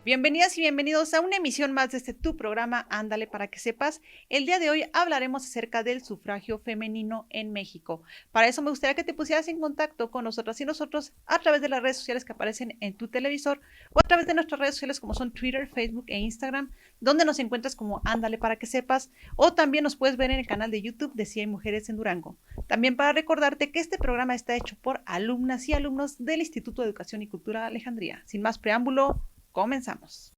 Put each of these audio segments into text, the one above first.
Bienvenidas y bienvenidos a una emisión más de tu programa Ándale para que sepas. El día de hoy hablaremos acerca del sufragio femenino en México. Para eso me gustaría que te pusieras en contacto con nosotras y nosotros a través de las redes sociales que aparecen en tu televisor o a través de nuestras redes sociales como son Twitter, Facebook e Instagram, donde nos encuentras como Ándale para que sepas, o también nos puedes ver en el canal de YouTube de Si hay mujeres en Durango. También para recordarte que este programa está hecho por alumnas y alumnos del Instituto de Educación y Cultura Alejandría. Sin más preámbulo, comenzamos.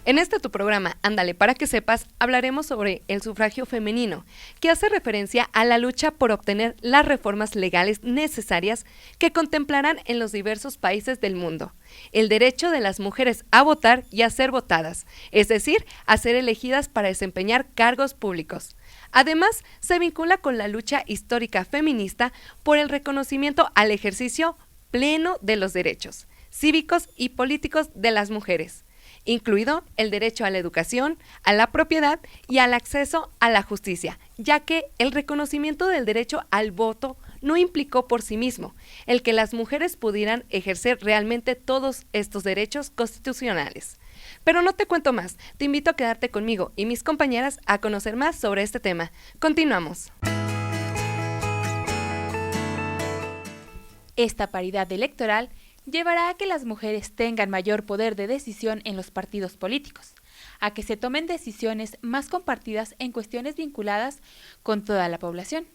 En este tu programa, Ándale para que sepas, hablaremos sobre el sufragio femenino, que hace referencia a la lucha por obtener las reformas legales necesarias que contemplarán en los diversos países del mundo el derecho de las mujeres a votar y a ser votadas, es decir, a ser elegidas para desempeñar cargos públicos. Además, se vincula con la lucha histórica feminista por el reconocimiento al ejercicio pleno de los derechos cívicos y políticos de las mujeres, incluido el derecho a la educación, a la propiedad y al acceso a la justicia, ya que el reconocimiento del derecho al voto no implicó por sí mismo el que las mujeres pudieran ejercer realmente todos estos derechos constitucionales. Pero no te cuento más, te invito a quedarte conmigo y mis compañeras a conocer más sobre este tema. Continuamos. Esta paridad electoral llevará a que las mujeres tengan mayor poder de decisión en los partidos políticos, a que se tomen decisiones más compartidas en cuestiones vinculadas con toda la población.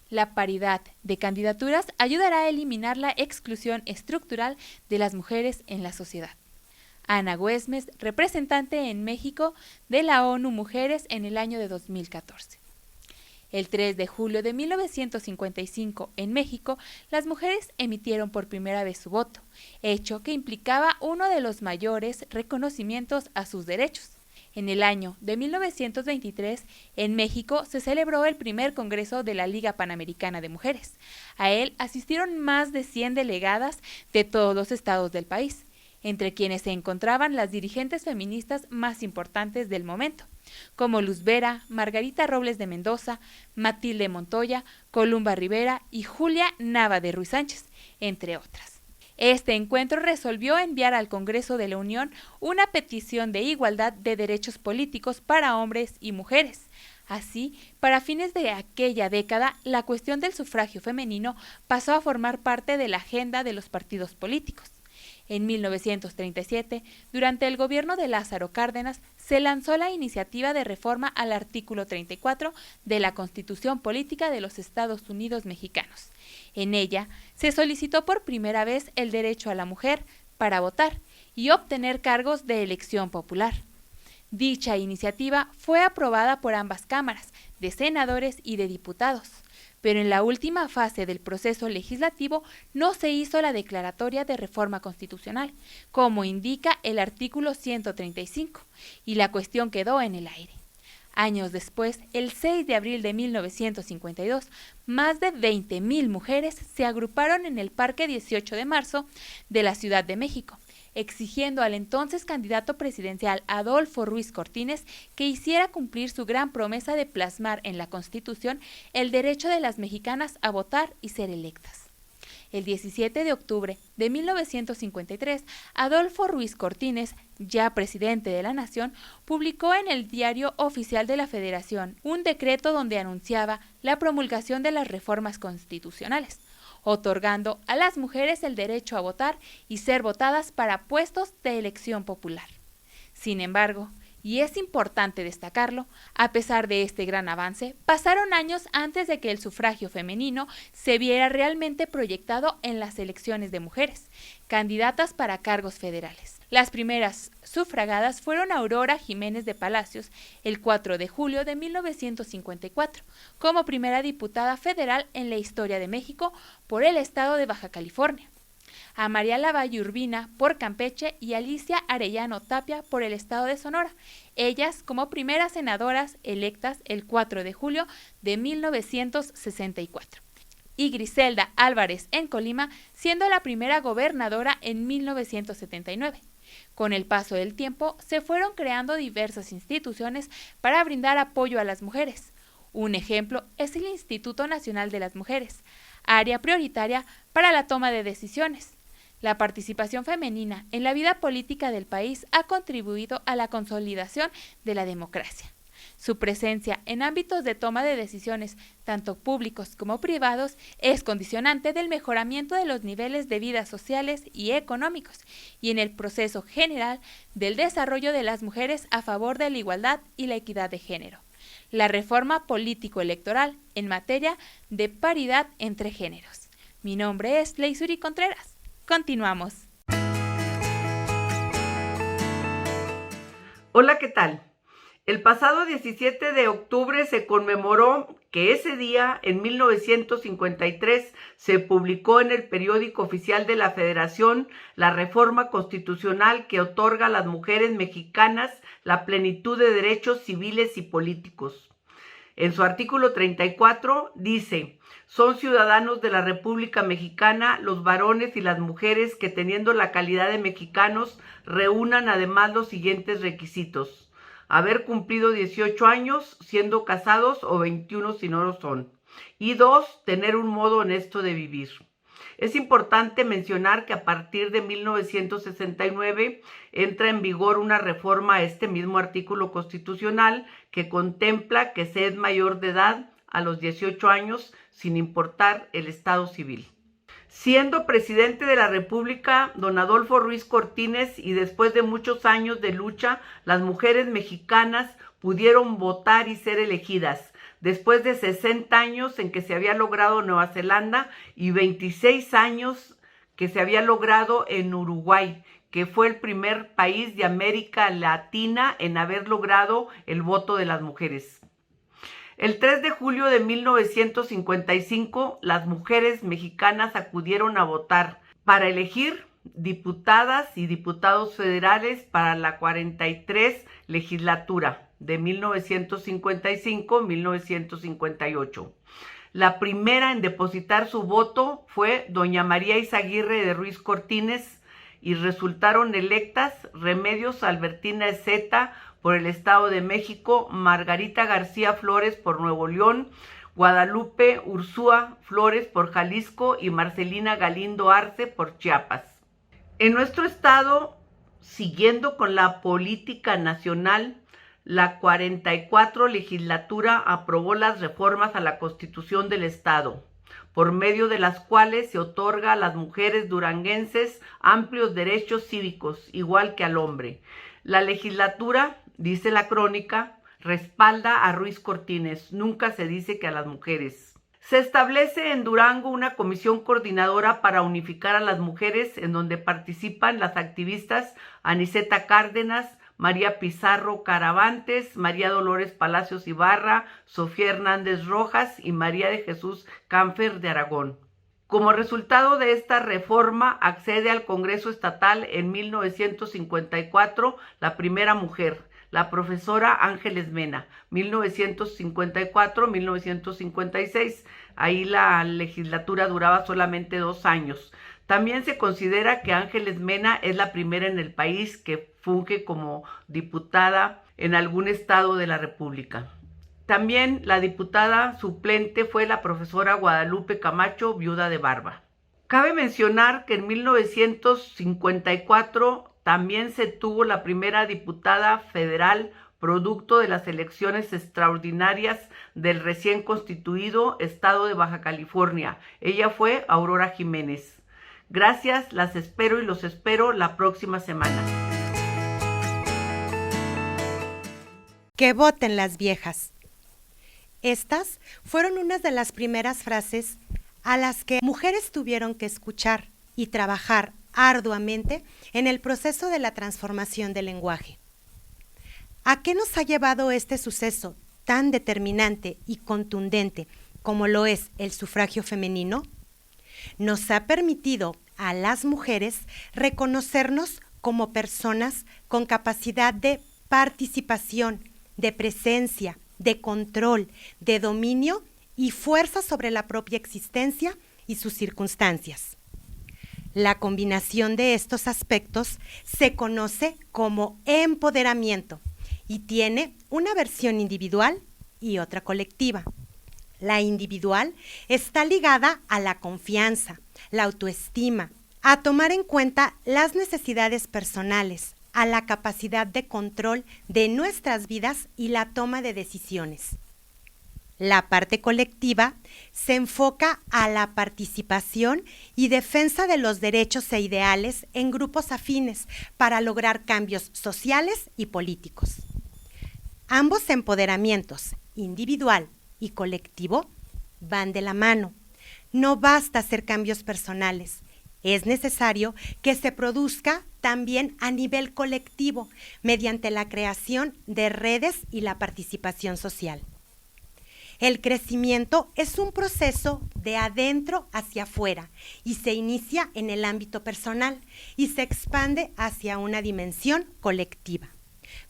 La paridad de candidaturas ayudará a eliminar la exclusión estructural de las mujeres en la sociedad. Ana Güemes, representante en México de la ONU Mujeres en el año de 2014. El 3 de julio de 1955, en México, las mujeres emitieron por primera vez su voto, hecho que implicaba uno de los mayores reconocimientos a sus derechos. En el año de 1923, en México se celebró el primer Congreso de la Liga Panamericana de Mujeres. A él asistieron más de 100 delegadas de todos los estados del país, entre quienes se encontraban las dirigentes feministas más importantes del momento, como Luz Vera, Margarita Robles de Mendoza, Matilde Montoya, Columba Rivera y Julia Nava de Ruiz Sánchez, entre otras. Este encuentro resolvió enviar al Congreso de la Unión una petición de igualdad de derechos políticos para hombres y mujeres. Así, para fines de aquella década, la cuestión del sufragio femenino pasó a formar parte de la agenda de los partidos políticos. En 1937, durante el gobierno de Lázaro Cárdenas, se lanzó la iniciativa de reforma al artículo 34 de la Constitución Política de los Estados Unidos Mexicanos. En ella, se solicitó por primera vez el derecho a la mujer para votar y obtener cargos de elección popular. Dicha iniciativa fue aprobada por ambas cámaras, de senadores y de diputados. Pero en la última fase del proceso legislativo no se hizo la declaratoria de reforma constitucional, como indica el artículo 135, y la cuestión quedó en el aire. Años después, el 6 de abril de 1952, más de 20,000 mujeres se agruparon en el Parque 18 de Marzo de la Ciudad de México, exigiendo al entonces candidato presidencial Adolfo Ruiz Cortines que hiciera cumplir su gran promesa de plasmar en la Constitución el derecho de las mexicanas a votar y ser electas. El 17 de octubre de 1953, Adolfo Ruiz Cortines, ya presidente de la Nación, publicó en el Diario Oficial de la Federación un decreto donde anunciaba la promulgación de las reformas constitucionales, otorgando a las mujeres el derecho a votar y ser votadas para puestos de elección popular. Sin embargo, y es importante destacarlo, a pesar de este gran avance, pasaron años antes de que el sufragio femenino se viera realmente proyectado en las elecciones de mujeres, candidatas para cargos federales. Las primeras sufragadas fueron Aurora Jiménez de Palacios, el 4 de julio de 1954, como primera diputada federal en la historia de México por el estado de Baja California. A María Lavalle Urbina por Campeche y Alicia Arellano Tapia por el estado de Sonora, ellas como primeras senadoras electas el 4 de julio de 1964. Y Griselda Álvarez en Colima, siendo la primera gobernadora en 1979. Con el paso del tiempo, se fueron creando diversas instituciones para brindar apoyo a las mujeres. Un ejemplo es el Instituto Nacional de las Mujeres, área prioritaria para la toma de decisiones. La participación femenina en la vida política del país ha contribuido a la consolidación de la democracia. Su presencia en ámbitos de toma de decisiones, tanto públicos como privados, es condicionante del mejoramiento de los niveles de vida sociales y económicos, y en el proceso general del desarrollo de las mujeres a favor de la igualdad y la equidad de género. La reforma político-electoral en materia de paridad entre géneros. Mi nombre es Leisuri Contreras. Continuamos. Hola, ¿qué tal? El pasado 17 de octubre se conmemoró que ese día, en 1953, se publicó en el periódico oficial de la Federación la reforma constitucional que otorga a las mujeres mexicanas la plenitud de derechos civiles y políticos. En su artículo 34 dice: son ciudadanos de la República Mexicana los varones y las mujeres que, teniendo la calidad de mexicanos, reúnan además los siguientes requisitos: haber cumplido 18 años siendo casados o 21 si no lo son. Y 2, tener un modo honesto de vivir. Es importante mencionar que a partir de 1969 entra en vigor una reforma a este mismo artículo constitucional que contempla que se es mayor de edad a los 18 años sin importar el estado civil. Siendo presidente de la República don Adolfo Ruiz Cortines, y después de muchos años de lucha, las mujeres mexicanas pudieron votar y ser elegidas, después de 60 años en que se había logrado en Nueva Zelanda y 26 años que se había logrado en Uruguay, que fue el primer país de América Latina en haber logrado el voto de las mujeres. El 3 de julio de 1955, las mujeres mexicanas acudieron a votar para elegir diputadas y diputados federales para la 43 legislatura de 1955-1958. La primera en depositar su voto fue doña María Izaguirre de Ruiz Cortines, y resultaron electas Remedios Albertina Ezeta por el Estado de México, Margarita García Flores por Nuevo León, Guadalupe Ursúa Flores por Jalisco y Marcelina Galindo Arce por Chiapas. En nuestro estado, siguiendo con la política nacional, la 44 legislatura aprobó las reformas a la Constitución del Estado, por medio de las cuales se otorga a las mujeres duranguenses amplios derechos cívicos, igual que al hombre. La legislatura, dice la crónica, respalda a Ruiz Cortines, nunca se dice que a las mujeres. Se establece en Durango una comisión coordinadora para unificar a las mujeres, en donde participan las activistas Aniceta Cárdenas, María Pizarro Caravantes, María Dolores Palacios Ibarra, Sofía Hernández Rojas y María de Jesús Cánfer de Aragón. Como resultado de esta reforma, accede al Congreso Estatal en 1954 la primera mujer, la profesora Ángeles Mena, 1954-1956. Ahí la legislatura duraba solamente 2 años. También se considera que Ángeles Mena es la primera en el país que funge como diputada en algún estado de la República. También la diputada suplente fue la profesora Guadalupe Camacho, viuda de Barba. Cabe mencionar que en 1954 también se tuvo la primera diputada federal, producto de las elecciones extraordinarias del recién constituido estado de Baja California. Ella fue Aurora Jiménez. Gracias, las espero y los espero la próxima semana. Que voten las viejas. Estas fueron unas de las primeras frases a las que mujeres tuvieron que escuchar y trabajar arduamente en el proceso de la transformación del lenguaje. ¿A qué nos ha llevado este suceso tan determinante y contundente como lo es el sufragio femenino? Nos ha permitido a las mujeres reconocernos como personas con capacidad de participación, de presencia, de control, de dominio y fuerza sobre la propia existencia y sus circunstancias. La combinación de estos aspectos se conoce como empoderamiento y tiene una versión individual y otra colectiva. La individual está ligada a la confianza, la autoestima, a tomar en cuenta las necesidades personales, a la capacidad de control de nuestras vidas y la toma de decisiones. La parte colectiva se enfoca a la participación y defensa de los derechos e ideales en grupos afines para lograr cambios sociales y políticos. Ambos empoderamientos, individual y colectivo, van de la mano. No basta hacer cambios personales. Es necesario que se produzca también a nivel colectivo mediante la creación de redes y la participación social. El crecimiento es un proceso de adentro hacia afuera y se inicia en el ámbito personal y se expande hacia una dimensión colectiva,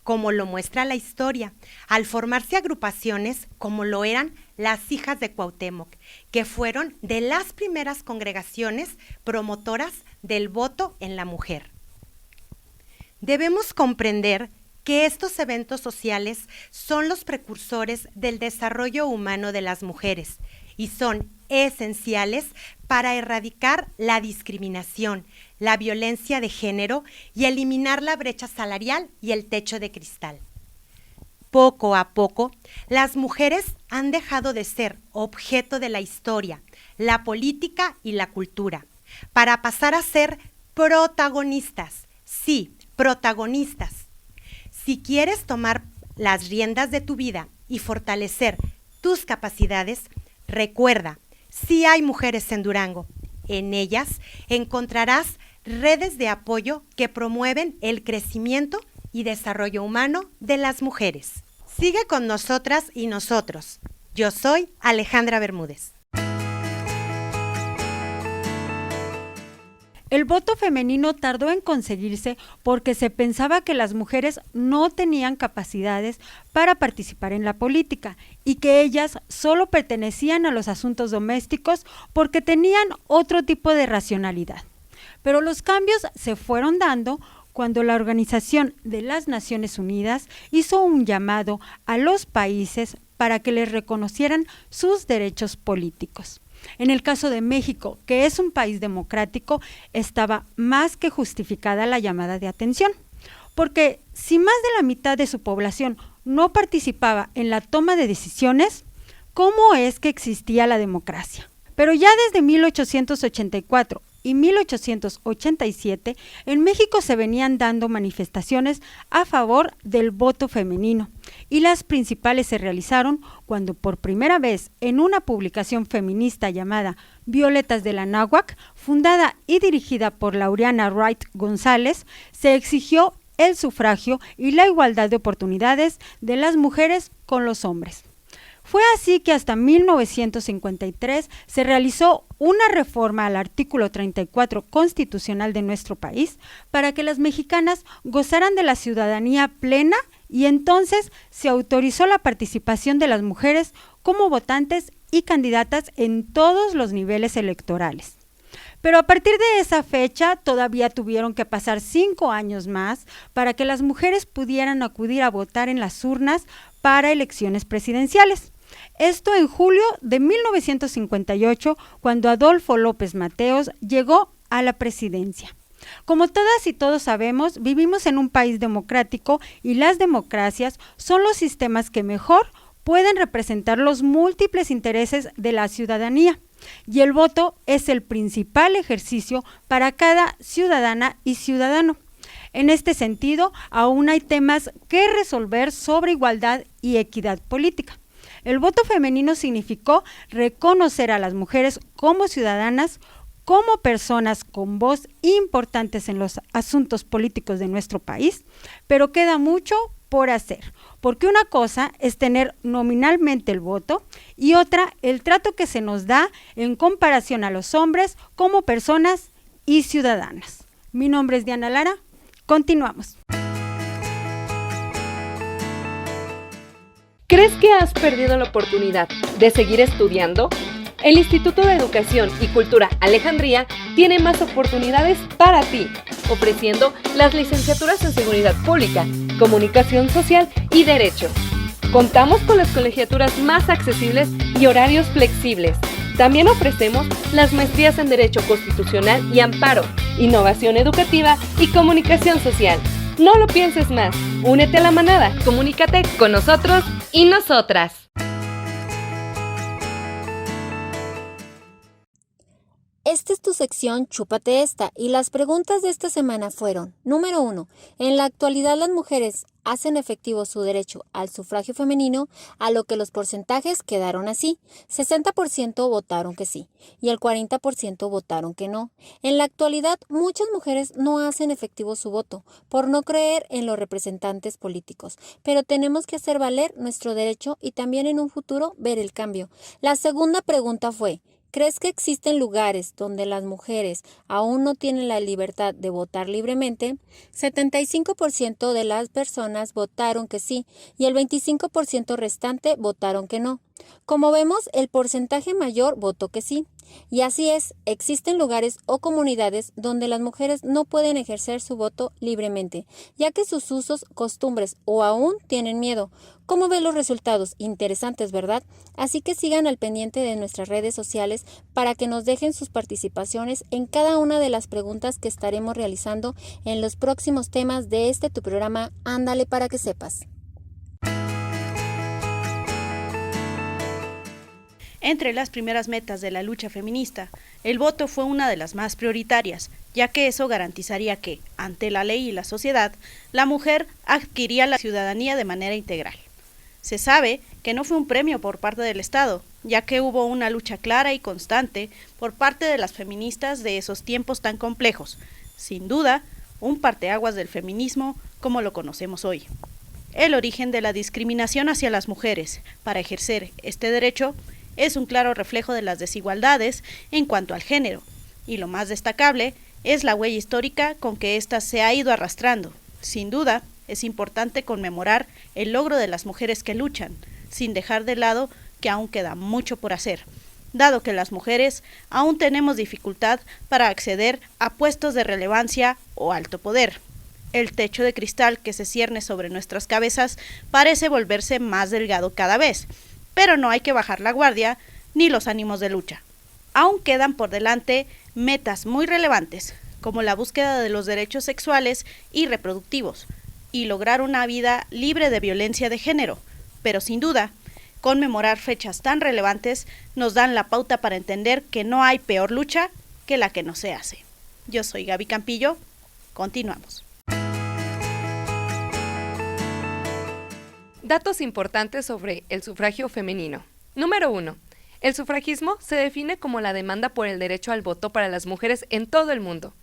como lo muestra la historia, al formarse agrupaciones como lo eran las Hijas de Cuauhtémoc, que fueron de las primeras congregaciones promotoras del voto en la mujer. Debemos comprender que estos eventos sociales son los precursores del desarrollo humano de las mujeres y son esenciales para erradicar la discriminación, la violencia de género y eliminar la brecha salarial y el techo de cristal. Poco a poco, las mujeres han dejado de ser objeto de la historia, la política y la cultura, para pasar a ser protagonistas. Sí, protagonistas. Si quieres tomar las riendas de tu vida y fortalecer tus capacidades, recuerda, sí hay mujeres en Durango. En ellas encontrarás redes de apoyo que promueven el crecimiento y desarrollo humano de las mujeres. Sigue con nosotras y nosotros. Yo soy Alejandra Bermúdez. El voto femenino tardó en conseguirse porque se pensaba que las mujeres no tenían capacidades para participar en la política y que ellas solo pertenecían a los asuntos domésticos porque tenían otro tipo de racionalidad. Pero los cambios se fueron dando cuando la Organización de las Naciones Unidas hizo un llamado a los países para que les reconocieran sus derechos políticos. En el caso de México, que es un país democrático, estaba más que justificada la llamada de atención, porque si más de la mitad de su población no participaba en la toma de decisiones, ¿cómo es que existía la democracia? Pero ya desde 1884 y 1887, en México se venían dando manifestaciones a favor del voto femenino, y las principales se realizaron cuando por primera vez en una publicación feminista llamada Violetas de la Náhuac, fundada y dirigida por Laureana Wright González, se exigió el sufragio y la igualdad de oportunidades de las mujeres con los hombres. Fue así que hasta 1953 se realizó una reforma al artículo 34 constitucional de nuestro país para que las mexicanas gozaran de la ciudadanía plena, y entonces se autorizó la participación de las mujeres como votantes y candidatas en todos los niveles electorales. Pero a partir de esa fecha todavía tuvieron que pasar 5 años más para que las mujeres pudieran acudir a votar en las urnas para elecciones presidenciales. Esto en julio de 1958, cuando Adolfo López Mateos llegó a la presidencia. Como todas y todos sabemos, vivimos en un país democrático y las democracias son los sistemas que mejor pueden representar los múltiples intereses de la ciudadanía. Y el voto es el principal ejercicio para cada ciudadana y ciudadano. En este sentido, aún hay temas que resolver sobre igualdad y equidad política. El voto femenino significó reconocer a las mujeres como ciudadanas, como personas con voz importantes en los asuntos políticos de nuestro país, pero queda mucho por hacer, porque una cosa es tener nominalmente el voto y otra el trato que se nos da en comparación a los hombres como personas y ciudadanas. Mi nombre es Diana Lara, continuamos. ¿Crees que has perdido la oportunidad de seguir estudiando? El Instituto de Educación y Cultura Alejandría tiene más oportunidades para ti, ofreciendo las licenciaturas en Seguridad Pública, Comunicación Social y Derecho. Contamos con las colegiaturas más accesibles y horarios flexibles. También ofrecemos las maestrías en Derecho Constitucional y Amparo, innovación educativa y comunicación social. No lo pienses más, únete a la manada, comunícate con nosotros y nosotras. Esta es tu sección Chúpate Esta y las preguntas de esta semana fueron: número 1. En la actualidad las mujeres hacen efectivo su derecho al sufragio femenino, a lo que los porcentajes quedaron así: 60% votaron que sí y el 40% votaron que no. En la actualidad muchas mujeres no hacen efectivo su voto por no creer en los representantes políticos, pero tenemos que hacer valer nuestro derecho y también en un futuro ver el cambio. La segunda pregunta fue: ¿crees que existen lugares donde las mujeres aún no tienen la libertad de votar libremente? 75% de las personas votaron que sí y el 25% restante votaron que no. Como vemos, el porcentaje mayor votó que sí. Y así es, existen lugares o comunidades donde las mujeres no pueden ejercer su voto libremente, ya que sus usos, costumbres o aún tienen miedo. ¿Cómo ven los resultados? Interesantes, ¿verdad? Así que sigan al pendiente de nuestras redes sociales para que nos dejen sus participaciones en cada una de las preguntas que estaremos realizando en los próximos temas de tu programa Ándale para que sepas. Entre las primeras metas de la lucha feminista, el voto fue una de las más prioritarias, ya que eso garantizaría que, ante la ley y la sociedad, la mujer adquiría la ciudadanía de manera integral. Se sabe que no fue un premio por parte del Estado, ya que hubo una lucha clara y constante por parte de las feministas de esos tiempos tan complejos, sin duda, un parteaguas del feminismo como lo conocemos hoy. El origen de la discriminación hacia las mujeres para ejercer este derecho es un claro reflejo de las desigualdades en cuanto al género, y lo más destacable es la huella histórica con que ésta se ha ido arrastrando. Sin duda, es importante conmemorar el logro de las mujeres que luchan, sin dejar de lado que aún queda mucho por hacer, dado que las mujeres aún tenemos dificultad para acceder a puestos de relevancia o alto poder. El techo de cristal que se cierne sobre nuestras cabezas parece volverse más delgado cada vez, pero no hay que bajar la guardia ni los ánimos de lucha. Aún quedan por delante metas muy relevantes, como la búsqueda de los derechos sexuales y reproductivos, y lograr una vida libre de violencia de género, pero sin duda, conmemorar fechas tan relevantes nos dan la pauta para entender que no hay peor lucha que la que no se hace. Yo soy Gaby Campillo, continuamos. Datos importantes sobre el sufragio femenino. Número 1. El sufragismo se define como la demanda por el derecho al voto para las mujeres en todo el mundo.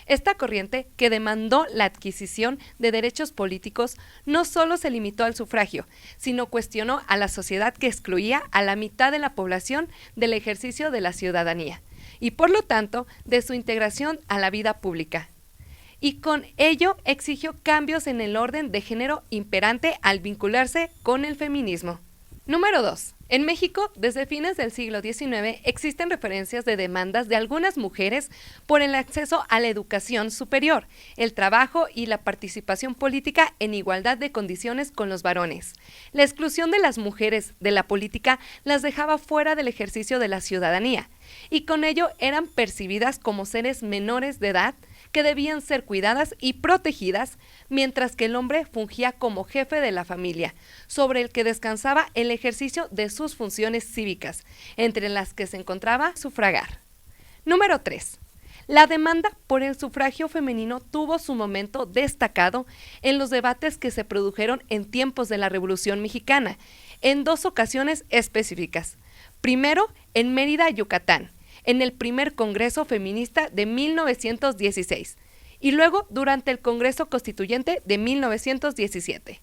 Esta corriente, que demandó la adquisición de derechos políticos, no solo se limitó al sufragio, sino cuestionó a la sociedad que excluía a la mitad de la población del ejercicio de la ciudadanía, y por lo tanto de su integración a la vida pública. Y con ello exigió cambios en el orden de género imperante al vincularse con el feminismo. Número 2. En México, desde fines del siglo XIX, existen referencias de demandas de algunas mujeres por el acceso a la educación superior, el trabajo y la participación política en igualdad de condiciones con los varones. La exclusión de las mujeres de la política las dejaba fuera del ejercicio de la ciudadanía, y con ello eran percibidas como seres menores de edad que debían ser cuidadas y protegidas, mientras que el hombre fungía como jefe de la familia, sobre el que descansaba el ejercicio de sus funciones cívicas, entre las que se encontraba sufragar. Número 3. La demanda por el sufragio femenino tuvo su momento destacado en los debates que se produjeron en tiempos de la Revolución Mexicana, en dos ocasiones específicas. Primero, en Mérida, Yucatán, en el primer Congreso Feminista de 1916, y luego durante el Congreso Constituyente de 1917.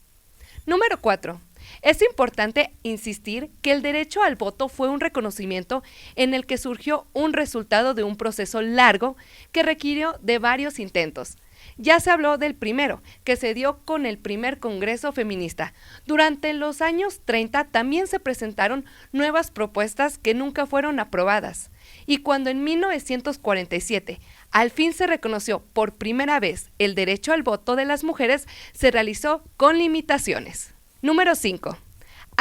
Número 4. Es importante insistir que el derecho al voto fue un reconocimiento en el que surgió un resultado de un proceso largo que requirió de varios intentos. Ya se habló del primero, que se dio con el primer Congreso Feminista. Durante los años 30 también se presentaron nuevas propuestas que nunca fueron aprobadas. Y cuando en 1947 al fin se reconoció por primera vez el derecho al voto de las mujeres, se realizó con limitaciones. Número 5.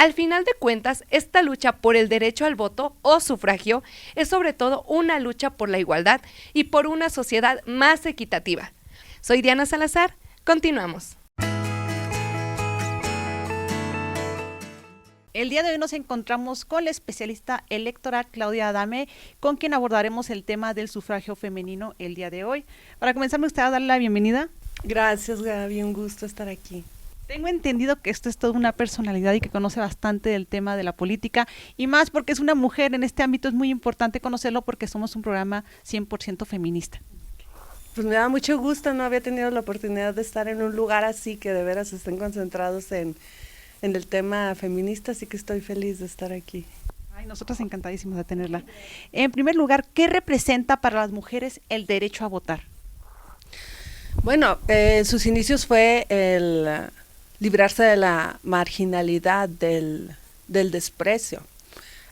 Al final de cuentas, esta lucha por el derecho al voto o sufragio es sobre todo una lucha por la igualdad y por una sociedad más equitativa. Soy Diana Salazar, continuamos. El día de hoy nos encontramos con la especialista electoral Claudia Adame, con quien abordaremos el tema del sufragio femenino el día de hoy. Para comenzar, me gustaría darle la bienvenida. Gracias, Gaby, un gusto estar aquí. Tengo entendido que esto es toda una personalidad y que conoce bastante del tema de la política, y más porque es una mujer en este ámbito. Es muy importante conocerlo porque somos un programa 100% feminista. Pues me da mucho gusto, no había tenido la oportunidad de estar en un lugar así, que de veras estén concentrados en el tema feminista, así que estoy feliz de estar aquí. Ay, nosotros encantadísimos de tenerla. En primer lugar, ¿qué representa para las mujeres el derecho a votar? Bueno, sus inicios fue el librarse de la marginalidad, del desprecio.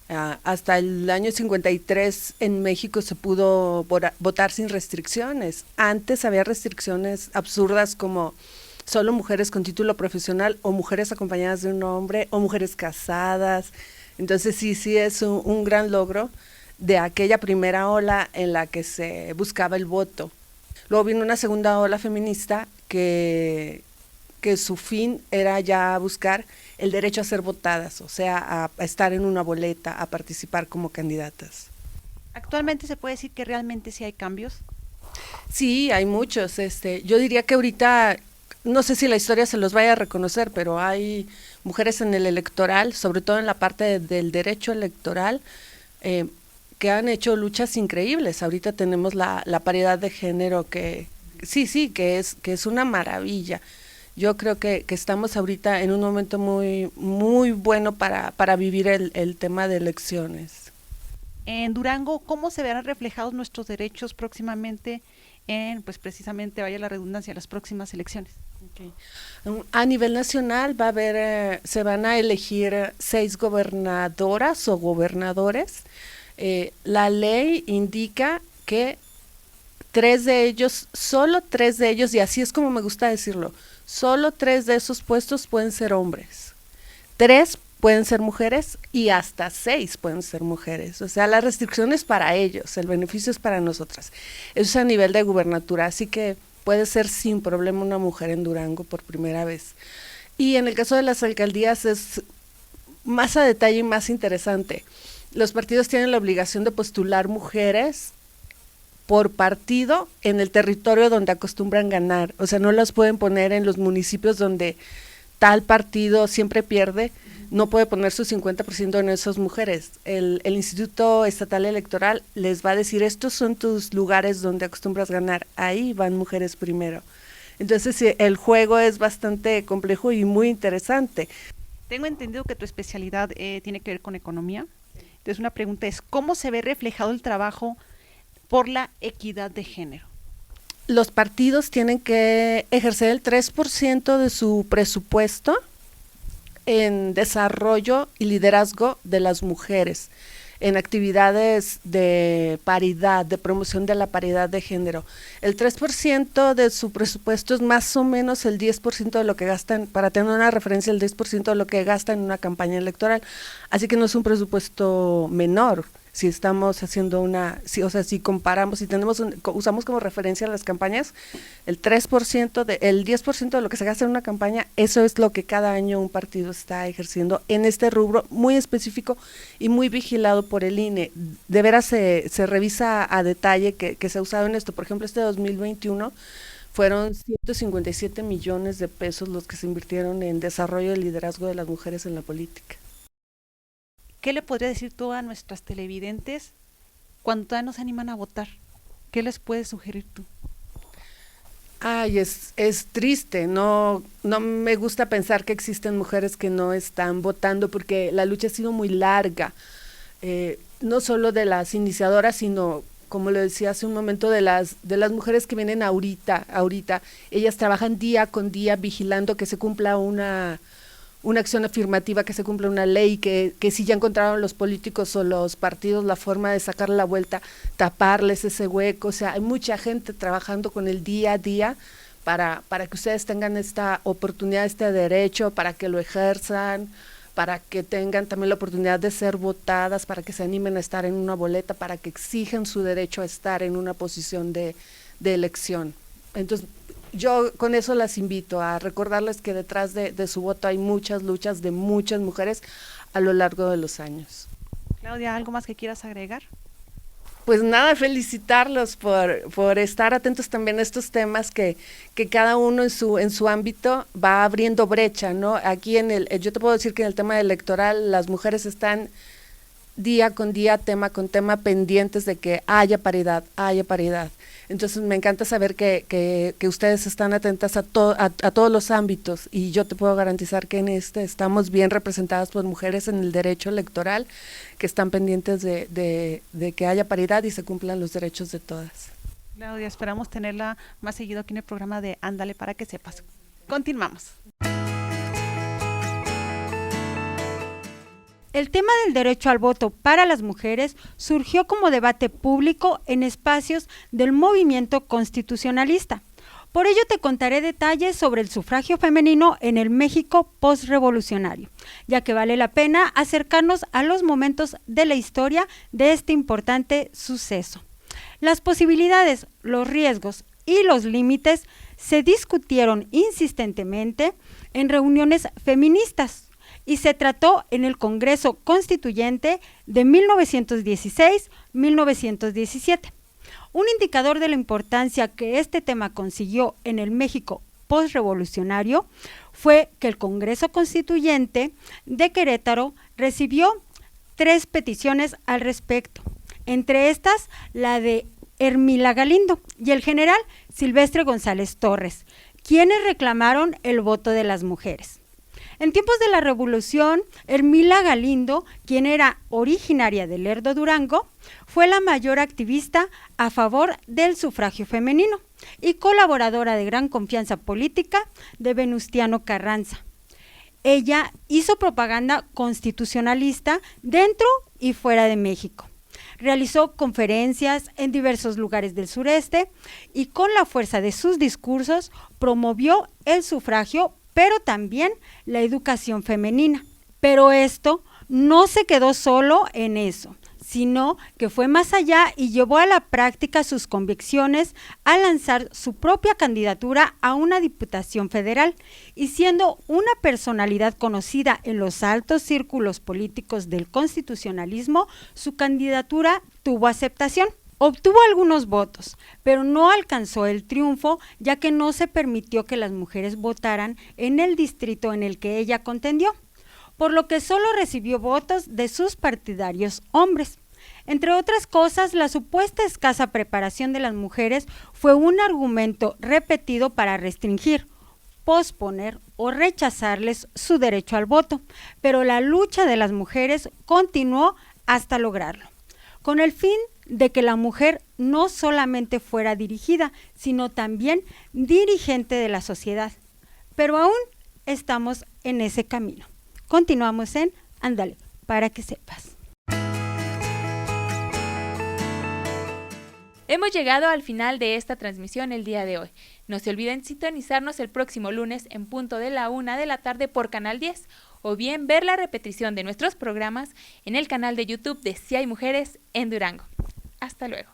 Hasta el año 53 en México se pudo votar sin restricciones. Antes había restricciones absurdas como solo mujeres con título profesional o mujeres acompañadas de un hombre o mujeres casadas. Entonces sí es un gran logro de aquella primera ola en la que se buscaba el voto. Luego vino una segunda ola feminista que su fin era ya buscar el derecho a ser votadas, o sea, a estar en una boleta, a participar como candidatas. ¿Actualmente se puede decir que realmente sí hay cambios? Sí, hay muchos. Yo diría que ahorita, no sé si la historia se los vaya a reconocer, pero hay mujeres en el electoral, sobre todo en la parte del derecho electoral, que han hecho luchas increíbles. Ahorita tenemos la paridad de género que es una maravilla. Yo creo que estamos ahorita en un momento muy, muy bueno para vivir el tema de elecciones. En Durango, ¿cómo se verán reflejados nuestros derechos próximamente en, pues precisamente, vaya la redundancia, las próximas elecciones? Okay. A nivel nacional va a haber, se van a elegir 6 gobernadoras o gobernadores. La ley indica que 3 de ellos, solo 3 de ellos, y así es como me gusta decirlo, solo 3 de esos puestos pueden ser hombres, 3 pueden ser mujeres y hasta 6 pueden ser mujeres. O sea, la restricción es para ellos, el beneficio es para nosotras. Eso es a nivel de gubernatura, así que puede ser sin problema una mujer en Durango por primera vez. Y en el caso de las alcaldías es más a detalle y más interesante. Los partidos tienen la obligación de postular mujeres por partido en el territorio donde acostumbran ganar. O sea, no las pueden poner en los municipios donde tal partido siempre pierde, no puede poner su 50% en esas mujeres. El Instituto Estatal Electoral les va a decir, estos son tus lugares donde acostumbras ganar, ahí van mujeres primero. Entonces el juego es bastante complejo y muy interesante. Tengo entendido que tu especialidad tiene que ver con economía. Entonces una pregunta es, ¿cómo se ve reflejado el trabajo por la equidad de género? Los partidos tienen que ejercer el 3% de su presupuesto en desarrollo y liderazgo de las mujeres, en actividades de paridad, de promoción de la paridad de género. El 3% de su presupuesto es más o menos el 10% de lo que gastan, para tener una referencia, el 10% de lo que gastan en una campaña electoral. Así que no es un presupuesto menor. Si estamos haciendo si comparamos, si usamos como referencia las campañas, el 3%, el 10% de lo que se gasta en una campaña, eso es lo que cada año un partido está ejerciendo en este rubro muy específico y muy vigilado por el INE. De veras se revisa a detalle que se ha usado en esto. Por ejemplo, este 2021 fueron 157 millones de pesos los que se invirtieron en desarrollo y liderazgo de las mujeres en la política. ¿Qué le podría decir tú a nuestras televidentes cuando todavía no se animan a votar? ¿Qué les puedes sugerir tú? Ay, es triste, no me gusta pensar que existen mujeres que no están votando porque la lucha ha sido muy larga, no solo de las iniciadoras, sino, como lo decía hace un momento, de las mujeres que vienen ahorita, ellas trabajan día con día vigilando que se cumpla una acción afirmativa, que se cumpla una ley, que si ya encontraron los políticos o los partidos la forma de sacarle la vuelta, taparles ese hueco. O sea, hay mucha gente trabajando con el día a día para que ustedes tengan esta oportunidad, este derecho, para que lo ejerzan, para que tengan también la oportunidad de ser votadas, para que se animen a estar en una boleta, para que exijan su derecho a estar en una posición de elección. Entonces, yo con eso las invito a recordarles que detrás de su voto hay muchas luchas de muchas mujeres a lo largo de los años. Claudia, ¿algo más que quieras agregar? Pues nada, felicitarlos por estar atentos también a estos temas que cada uno en su ámbito va abriendo brecha, ¿no? Aquí yo te puedo decir que en el tema electoral las mujeres están día con día, tema con tema, pendientes de que haya paridad. Entonces me encanta saber que ustedes están atentas a todos los ámbitos, y yo te puedo garantizar que en estamos bien representadas por mujeres en el derecho electoral, que están pendientes de que haya paridad y se cumplan los derechos de todas. Claudia, esperamos tenerla más seguido aquí en el programa de Ándale para que sepas. Continuamos. El tema del derecho al voto para las mujeres surgió como debate público en espacios del movimiento constitucionalista. Por ello te contaré detalles sobre el sufragio femenino en el México postrevolucionario, ya que vale la pena acercarnos a los momentos de la historia de este importante suceso. Las posibilidades, los riesgos y los límites se discutieron insistentemente en reuniones feministas, y se trató en el Congreso Constituyente de 1916-1917. Un indicador de la importancia que este tema consiguió en el México postrevolucionario fue que el Congreso Constituyente de Querétaro recibió 3 peticiones al respecto, entre estas la de Ermila Galindo y el general Silvestre González Torres, quienes reclamaron el voto de las mujeres. En tiempos de la Revolución, Ermila Galindo, quien era originaria de Lerdo, Durango, fue la mayor activista a favor del sufragio femenino y colaboradora de gran confianza política de Venustiano Carranza. Ella hizo propaganda constitucionalista dentro y fuera de México. Realizó conferencias en diversos lugares del sureste y con la fuerza de sus discursos promovió el sufragio, pero también la educación femenina. Pero esto no se quedó solo en eso, sino que fue más allá y llevó a la práctica sus convicciones al lanzar su propia candidatura a una diputación federal, y siendo una personalidad conocida en los altos círculos políticos del constitucionalismo, su candidatura tuvo aceptación. Obtuvo algunos votos, pero no alcanzó el triunfo, ya que no se permitió que las mujeres votaran en el distrito en el que ella contendió, por lo que solo recibió votos de sus partidarios hombres. Entre otras cosas, la supuesta escasa preparación de las mujeres fue un argumento repetido para restringir, posponer o rechazarles su derecho al voto, pero la lucha de las mujeres continuó hasta lograrlo, con el fin de que la mujer no solamente fuera dirigida, sino también dirigente de la sociedad. Pero aún estamos en ese camino. Continuamos en Ándale, para que sepas. Hemos llegado al final de esta transmisión el día de hoy. No se olviden sintonizarnos el próximo lunes en punto de la 1 de la tarde por Canal 10, o bien ver la repetición de nuestros programas en el canal de YouTube de Si hay Mujeres en Durango. Hasta luego.